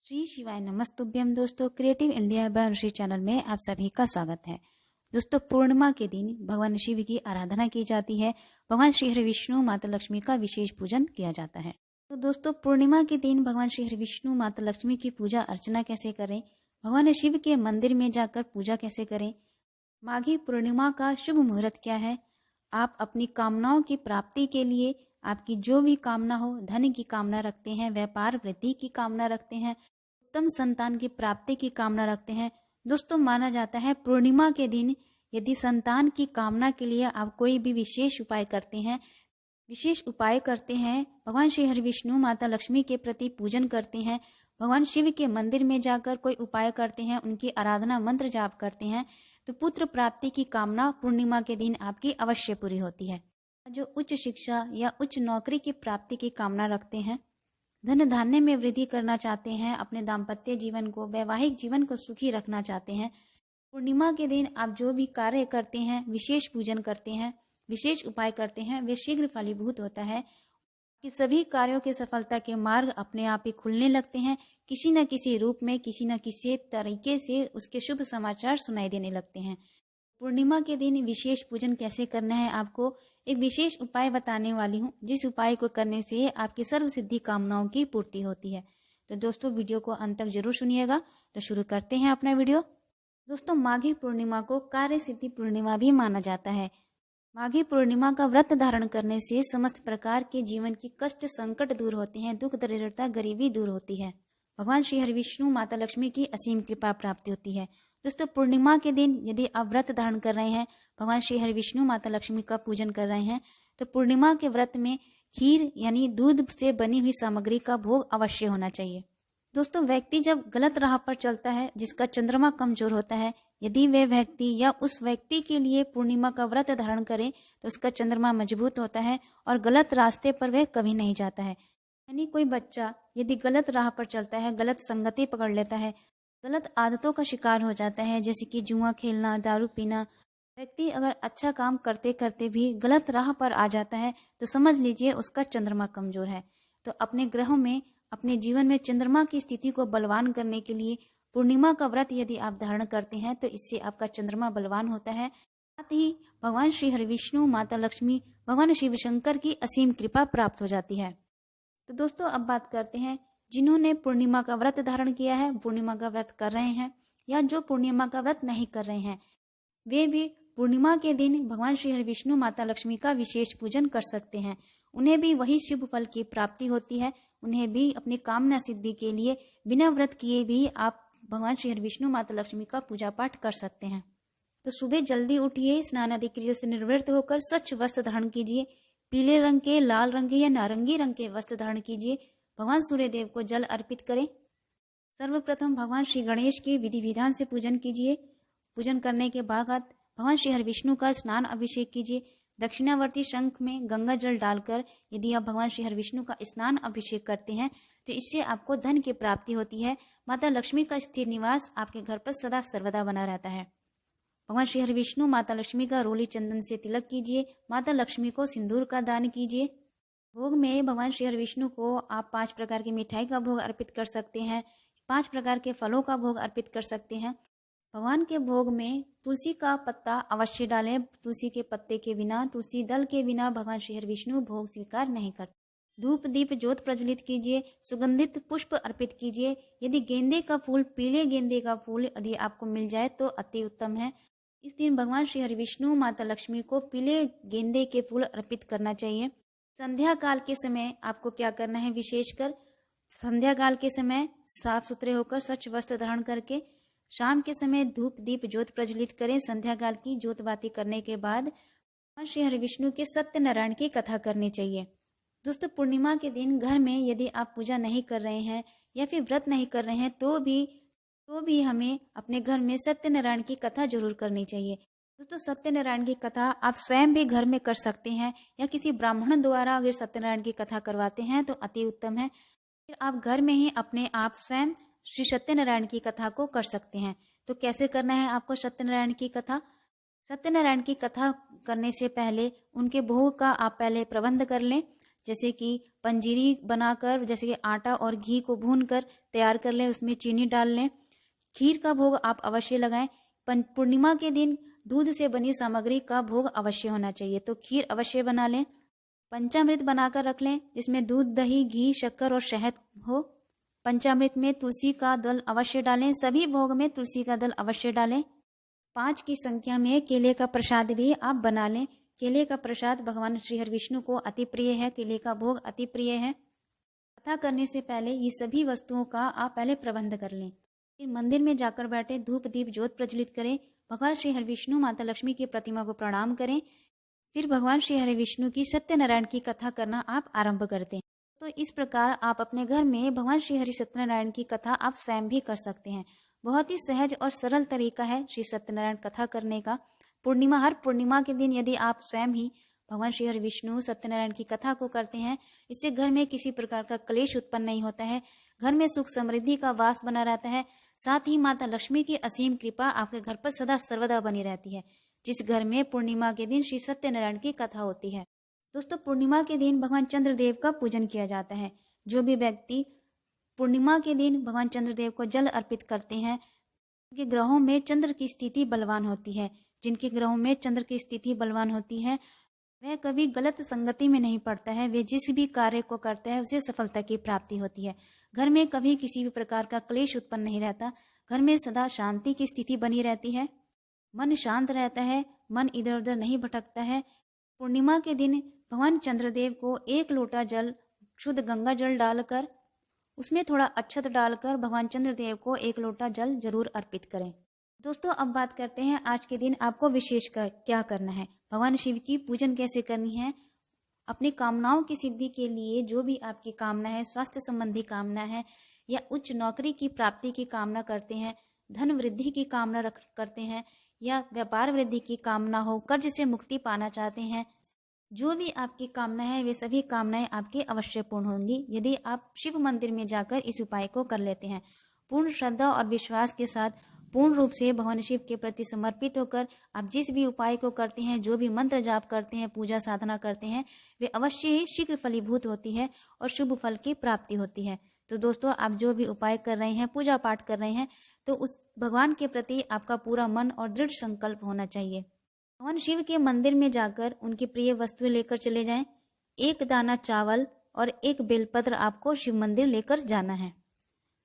श्री शिवाय नमस्तुभ्यम। दोस्तों, creative India by Rishi channel में आप सभी का स्वागत है। दोस्तों, पूर्णिमा के दिन भगवान शिव की आराधना की जाती है। भगवान श्री हरि विष्णु माता लक्ष्मी का विशेष पूजन किया जाता है। तो दोस्तों, पूर्णिमा के दिन भगवान श्री हरि विष्णु माता लक्ष्मी की पूजा अर्चना कैसे करें, भगवान शिव के मंदिर में जाकर पूजा कैसे करें, माघी पूर्णिमा का शुभ मुहूर्त क्या है, आप अपनी कामनाओं की प्राप्ति के लिए आपकी जो भी कामना हो, धन की कामना रखते हैं, व्यापार वृद्धि की कामना रखते हैं, उत्तम संतान की प्राप्ति की कामना रखते हैं। दोस्तों, माना जाता है पूर्णिमा के दिन यदि संतान की कामना के लिए आप कोई भी विशेष उपाय करते हैं, भगवान श्री हरि विष्णु माता लक्ष्मी के प्रति पूजन करते हैं, भगवान शिव के मंदिर में जाकर कोई उपाय करते हैं, उनकी आराधना मंत्र जाप करते हैं, तो पुत्र प्राप्ति की कामना पूर्णिमा के दिन आपकी अवश्य पूरी होती है। जो उच्च शिक्षा या उच्च नौकरी की प्राप्ति की कामना रखते हैं, धन धान्य में वृद्धि करना चाहते हैं, अपने दाम्पत्य जीवन को, वैवाहिक जीवन को सुखी रखना चाहते हैं, पूर्णिमा के दिन आप जो भी कार्य करते हैं, विशेष पूजन करते हैं, विशेष उपाय करते हैं, वे शीघ्र फलीभूत होता है कि सभी कार्यों की सफलता के मार्ग अपने आप ही खुलने लगते हैं। किसी न किसी रूप में, किसी न किसी तरीके से उसके शुभ समाचार सुनाई देने लगते हैं। पूर्णिमा के दिन विशेष पूजन कैसे करना है, आपको एक विशेष उपाय बताने वाली हूँ, जिस उपाय को करने से आपकी सर्व सिद्धि कामनाओं की पूर्ति होती है। तो दोस्तों, वीडियो को अंत तक जरूर सुनिएगा। तो शुरू करते हैं अपना वीडियो। दोस्तों, माघी पूर्णिमा को कार्य सिद्धि पूर्णिमा भी माना जाता है। माघी पूर्णिमा का व्रत धारण करने से समस्त प्रकार के जीवन की कष्ट संकट दूर होते हैं, दुख दरिद्रता गरीबी दूर होती है, भगवान श्री हरि विष्णु माता लक्ष्मी की असीम कृपा प्राप्ति होती है। दोस्तों, पूर्णिमा के दिन यदि आप व्रत धारण कर रहे हैं, भगवान श्री हरि विष्णु माता लक्ष्मी का पूजन कर रहे हैं, तो पूर्णिमा के व्रत में खीर यानी दूध से बनी हुई सामग्री का भोग अवश्य होना चाहिए। दोस्तों, व्यक्ति जब गलत राह पर चलता है, जिसका चंद्रमा कमजोर होता है, यदि वह व्यक्ति या उस व्यक्ति के लिए पूर्णिमा का व्रत धारण करे तो उसका चंद्रमा मजबूत होता है और गलत रास्ते पर वह कभी नहीं जाता है। यानी कोई बच्चा यदि गलत राह पर चलता है, गलत संगति पकड़ लेता है, गलत आदतों का शिकार हो जाता है, जैसे कि जुआ खेलना, दारू पीना, व्यक्ति अगर अच्छा काम करते करते भी गलत राह पर आ जाता है तो समझ लीजिए उसका चंद्रमा कमजोर है। तो अपने ग्रहों में, अपने जीवन में चंद्रमा की स्थिति को बलवान करने के लिए पूर्णिमा का व्रत यदि आप धारण करते हैं तो इससे आपका चंद्रमा बलवान होता है। साथ ही भगवान श्री हरि विष्णु माता लक्ष्मी, भगवान शिव शंकर की असीम कृपा प्राप्त हो जाती है। तो दोस्तों, अब बात करते हैं जिन्होंने पूर्णिमा का व्रत धारण किया है, पूर्णिमा का व्रत कर रहे हैं, या जो पूर्णिमा का व्रत नहीं कर रहे हैं, वे भी पूर्णिमा के दिन भगवान श्री हरि विष्णु माता लक्ष्मी का विशेष पूजन कर सकते हैं। उन्हें भी वही शुभ फल की प्राप्ति होती है। उन्हें भी अपनी कामना सिद्धि के लिए बिना व्रत किए भी आप भगवान श्री हरि विष्णु माता लक्ष्मी का पूजा पाठ कर सकते हैं। तो सुबह जल्दी उठिए, स्नान आदि क्रिया से निवृत्त होकर स्वच्छ वस्त्र धारण कीजिए, पीले रंग के, लाल रंग के या नारंगी रंग के वस्त्र धारण कीजिए, भगवान सूर्य देव को जल अर्पित करें। सर्वप्रथम भगवान श्री गणेश की विधि विधान से पूजन कीजिए। पूजन करने के बाद भगवान श्री हरि विष्णु का स्नान अभिषेक कीजिए। दक्षिणावर्ती शंख में गंगा जल डालकर यदि आप भगवान श्री हरि विष्णु का स्नान अभिषेक करते हैं तो इससे आपको धन की प्राप्ति होती है। माता लक्ष्मी का स्थिर निवास आपके घर पर सदा सर्वदा बना रहता है। भगवान श्री हरि विष्णु माता लक्ष्मी का रोली चंदन से तिलक कीजिए। माता लक्ष्मी को सिंदूर का दान कीजिए। भोग में भगवान श्री हरि विष्णु को आप 5 प्रकार की मिठाई का भोग अर्पित कर सकते हैं, 5 प्रकार के फलों का भोग अर्पित कर सकते हैं। भगवान के भोग में तुलसी का पत्ता अवश्य डालें। तुलसी के पत्ते के बिना, तुलसी दल के बिना भगवान श्री हरि विष्णु भोग स्वीकार नहीं करते। धूप दीप ज्योत प्रज्वलित कीजिए। सुगंधित पुष्प अर्पित कीजिए। यदि गेंदे का फूल, पीले गेंदे का फूल यदि आपको मिल जाए तो अति उत्तम है। इस दिन भगवान श्री हरि विष्णु माता लक्ष्मी को पीले गेंदे के फूल अर्पित करना चाहिए। संध्या काल के समय आपको क्या करना है, विशेषकर संध्या काल के समय साफ सुथरे होकर स्वच्छ वस्त्र धारण करके शाम के समय धूप दीप ज्योत प्रज्वलित करें। संध्या काल की ज्योत बाती करने के बाद भगवान श्री हरि विष्णु के सत्यनारायण की कथा करनी चाहिए। दोस्तों, पूर्णिमा के दिन घर में यदि आप पूजा नहीं कर रहे हैं या फिर व्रत नहीं कर रहे हैं तो भी हमें अपने घर में सत्यनारायण की कथा जरूर करनी चाहिए। दोस्तों, सत्यनारायण की कथा आप स्वयं भी घर में कर सकते हैं या किसी ब्राह्मण द्वारा अगर सत्यनारायण की कथा करवाते हैं तो अति उत्तम है। फिर आप घर में ही अपने आप स्वयं श्री सत्यनारायण की कथा को कर सकते हैं। तो कैसे करना है आपको सत्यनारायण की कथा? सत्यनारायण की कथा करने से पहले उनके भोग का आप पहले प्रबंध कर लें। जैसे कि पंजीरी बनाकर, जैसे कि आटा और घी को भूनकर तैयार कर लें, उसमें चीनी डाल लें। खीर का भोग आप अवश्य लगाएं। पूर्णिमा के दिन दूध से बनी सामग्री का भोग अवश्य होना चाहिए, तो खीर अवश्य बना लें। पंचामृत बनाकर रख लें, जिसमें दूध, दही, घी, शक्कर और शहद हो। पंचामृत में तुलसी का दल अवश्य डालें। सभी भोग में तुलसी का दल अवश्य डालें। 5 की संख्या में केले का प्रसाद भी आप बना लें। केले का प्रसाद भगवान श्री हरि विष्णु को अति प्रिय है, केले का भोग अति प्रिय है। कथा करने से पहले ये सभी वस्तुओं का आप पहले प्रबंध कर लें। फिर मंदिर में जाकर बैठे धूप दीप ज्योत प्रज्वलित करें। भगवान श्री हरि विष्णु माता लक्ष्मी की प्रतिमा को प्रणाम करें। फिर भगवान श्री हरि विष्णु की सत्यनारायण की कथा करना आप आरंभ करते हैं। तो इस प्रकार आप अपने घर में भगवान श्री हरि सत्यनारायण की कथा आप स्वयं भी कर सकते हैं। बहुत ही सहज और सरल तरीका है श्री सत्यनारायण कथा करने का। हर पूर्णिमा के दिन यदि आप स्वयं ही भगवान श्री हरि विष्णु सत्यनारायण की कथा को करते हैं, इससे घर में किसी प्रकार का क्लेश उत्पन्न नहीं होता है, घर में सुख समृद्धि का वास बना रहता है। साथ ही माता लक्ष्मी की असीम कृपा आपके घर पर सदा सर्वदा बनी रहती है, जिस घर में पूर्णिमा के दिन श्री सत्यनारायण की कथा होती है। दोस्तों, पूर्णिमा के दिन भगवान चंद्रदेव का पूजन किया जाता है। जो भी व्यक्ति पूर्णिमा के दिन भगवान चंद्रदेव को जल अर्पित करते हैं, उनके ग्रहों में चंद्र की स्थिति बलवान होती है। जिनके ग्रहों में चंद्र की स्थिति बलवान होती है, वह कभी गलत संगति में नहीं पड़ता है। वे जिस भी कार्य को करता है उसे सफलता की प्राप्ति होती है। घर में कभी किसी भी प्रकार का क्लेश उत्पन्न नहीं रहता। घर में सदा शांति की स्थिति बनी रहती है। मन शांत रहता है, मन इधर उधर नहीं भटकता है। पूर्णिमा के दिन भगवान चंद्रदेव को 1 लोटा जल, शुद्ध गंगा जल डालकर उसमें थोड़ा अक्षत डालकर भगवान चंद्रदेव को 1 लोटा जल जरूर अर्पित करें। दोस्तों, अब बात करते हैं आज के दिन आपको विशेष क्या करना है। भगवान शिव की पूजन कैसे करनी है। अपनी कामनाओं की सिद्धि के लिए जो भी आपकी कामना है, स्वास्थ्य संबंधी कामना है या उच्च नौकरी की प्राप्ति की कामना करते हैं, धन वृद्धि की कामना करते हैं या व्यापार वृद्धि की कामना हो, कर्ज से मुक्ति पाना चाहते हैं, जो भी आपकी कामना है वे सभी कामनाएं आपकी अवश्य पूर्ण होंगी यदि आप शिव मंदिर में जाकर इस उपाय को कर लेते हैं। पूर्ण श्रद्धा और विश्वास के साथ पूर्ण रूप से भगवान शिव के प्रति समर्पित होकर आप जिस भी उपाय को करते हैं, जो भी मंत्र जाप करते हैं, पूजा साधना करते हैं, वे अवश्य ही शीघ्र फलीभूत होती है और शुभ फल की प्राप्ति होती है। तो दोस्तों, आप जो भी उपाय कर रहे हैं, पूजा पाठ कर रहे हैं, तो उस भगवान के प्रति आपका पूरा मन और दृढ़ संकल्प होना चाहिए। भगवान शिव के मंदिर में जाकर उनकी प्रिय वस्तुएं लेकर चले जाएं। 1 दाना चावल और 1 बेलपत्र आपको शिव मंदिर लेकर जाना है।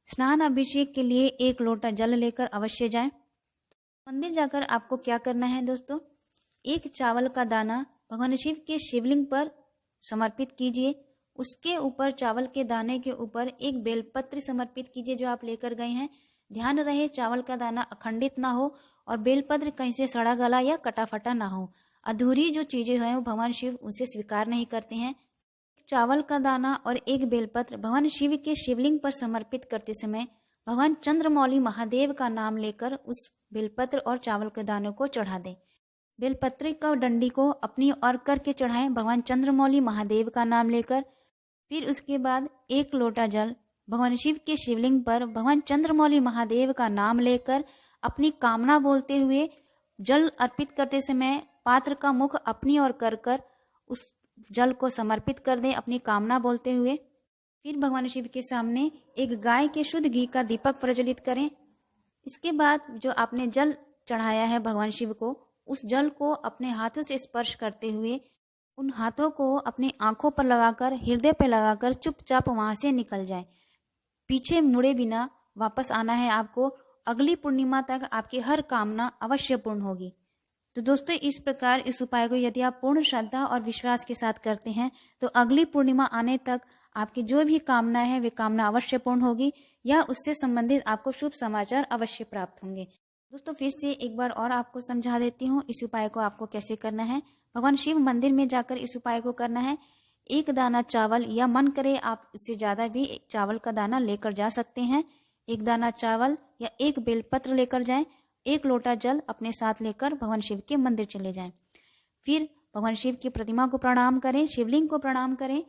स्नान अभिषेक के लिए 1 लोटा जल लेकर अवश्य जाएं। मंदिर जाकर आपको क्या करना है दोस्तों, 1 चावल का दाना भगवान शिव के शिवलिंग पर समर्पित कीजिए। उसके ऊपर, चावल के दाने के ऊपर 1 बेलपत्र समर्पित कीजिए जो आप लेकर गए हैं। ध्यान रहे चावल का दाना अखंडित ना हो और बेलपत्र कहीं से सड़ा गला या कटा फटा ना हो। अधूरी जो चीजें हैं वो भगवान शिव उसे स्वीकार नहीं करते हैं। चावल का दाना और 1 बेलपत्र भगवान शिव के शिवलिंग पर समर्पित करते समय भगवान चंद्रमौली महादेव का नाम लेकर उस बेलपत्र और चावल के दानों को चढ़ा दें। बेलपत्र का डंडी को अपनी ओर करके चढ़ाएं भगवान चंद्रमौली महादेव का नाम लेकर। फिर उसके बाद 1 लोटा जल भगवान शिव के शिवलिंग पर भगवान चंद्रमौली महादेव का नाम लेकर अपनी कामना बोलते हुए जल अर्पित करते समय पात्र का मुख अपनी ओर कर उस जल को समर्पित कर दें अपनी कामना बोलते हुए। फिर भगवान शिव के सामने 1 गाय के शुद्ध घी का दीपक प्रज्वलित करें। इसके बाद जो आपने जल चढ़ाया है भगवान शिव को, उस जल को अपने हाथों से स्पर्श करते हुए उन हाथों को अपनी आंखों पर लगाकर, हृदय पर लगाकर चुपचाप वहां से निकल जाए। पीछे मुड़े बिना वापस आना है आपको। अगली पूर्णिमा तक आपकी हर कामना अवश्य पूर्ण होगी। तो दोस्तों, इस प्रकार इस उपाय को यदि आप पूर्ण श्रद्धा और विश्वास के साथ करते हैं तो अगली पूर्णिमा आने तक आपकी जो भी कामना है वे कामना अवश्य पूर्ण होगी या उससे संबंधित आपको शुभ समाचार अवश्य प्राप्त होंगे। दोस्तों, फिर से एक बार और आपको समझा देती हूँ इस उपाय को आपको कैसे करना है। भगवान शिव मंदिर में जाकर इस उपाय को करना है। 1 दाना चावल या मन करे आप इससे ज्यादा भी चावल का दाना लेकर जा सकते हैं। 1 दाना चावल या 1 बेलपत्र लेकर जाएं। 1 लोटा जल अपने साथ लेकर भगवान शिव के मंदिर चले जाएं। फिर भगवान शिव की प्रतिमा को प्रणाम करें, शिवलिंग को प्रणाम करें।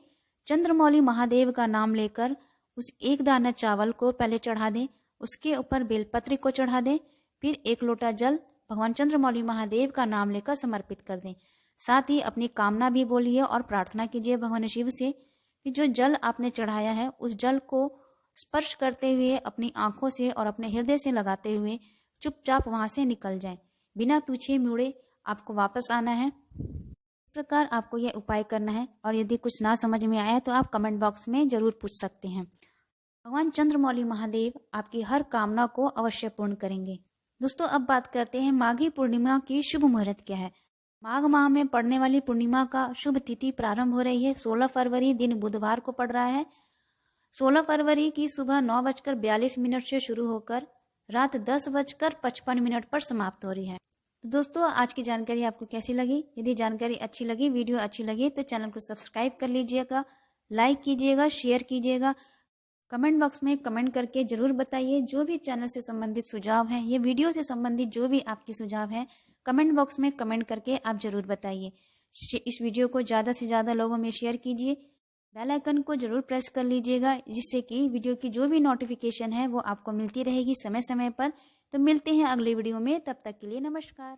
चंद्रमौली महादेव का नाम लेकर उस 1 दाना चावल को पहले चढ़ा दें, उसके ऊपर बेलपत्र को चढ़ा दें। फिर 1 लोटा जल भगवान चंद्रमौली महादेव का नाम लेकर समर्पित कर दें। साथ ही अपनी कामना भी बोलिए और प्रार्थना कीजिए भगवान शिव से कि जो जल आपने चढ़ाया है उस जल को स्पर्श करते हुए अपनी आंखों से और अपने हृदय से लगाते हुए चुपचाप वहां से निकल जाएं। बिना पूछे मुड़े आपको वापस आना है। इस प्रकार आपको यह उपाय करना है और यदि कुछ ना समझ में आया तो आप कमेंट बॉक्स में जरूर पूछ सकते हैं। भगवान चंद्रमौली महादेव आपकी हर कामना को अवश्य पूर्ण करेंगे। दोस्तों, अब बात करते हैं माघी पूर्णिमा की शुभ मुहूर्त क्या है। माघ माह में पड़ने वाली पूर्णिमा का शुभ तिथि प्रारंभ हो रही है। 16 फरवरी दिन बुधवार को पड़ रहा है। 16 फरवरी की सुबह 9:42 से शुरू होकर रात 10:55 पर समाप्त हो रही है। तो दोस्तों, आज की जानकारी आपको कैसी लगी? यदि जानकारी अच्छी लगी, वीडियो अच्छी लगी तो चैनल को सब्सक्राइब कर लीजिएगा, लाइक कीजिएगा, शेयर कीजिएगा। कमेंट बॉक्स में कमेंट करके जरूर बताइए जो भी चैनल से संबंधित सुझाव हैं, ये वीडियो से संबंधित जो भी आपकी सुझाव हैं, कमेंट बॉक्स में कमेंट करके आप जरूर बताइए। इस वीडियो को ज़्यादा से ज़्यादा लोगों में शेयर कीजिए। बेल आइकन को जरूर प्रेस कर लीजिएगा जिससे कि वीडियो की जो भी नोटिफिकेशन है वो आपको मिलती रहेगी समय समय पर। तो मिलते हैं अगले वीडियो में, तब तक के लिए नमस्कार।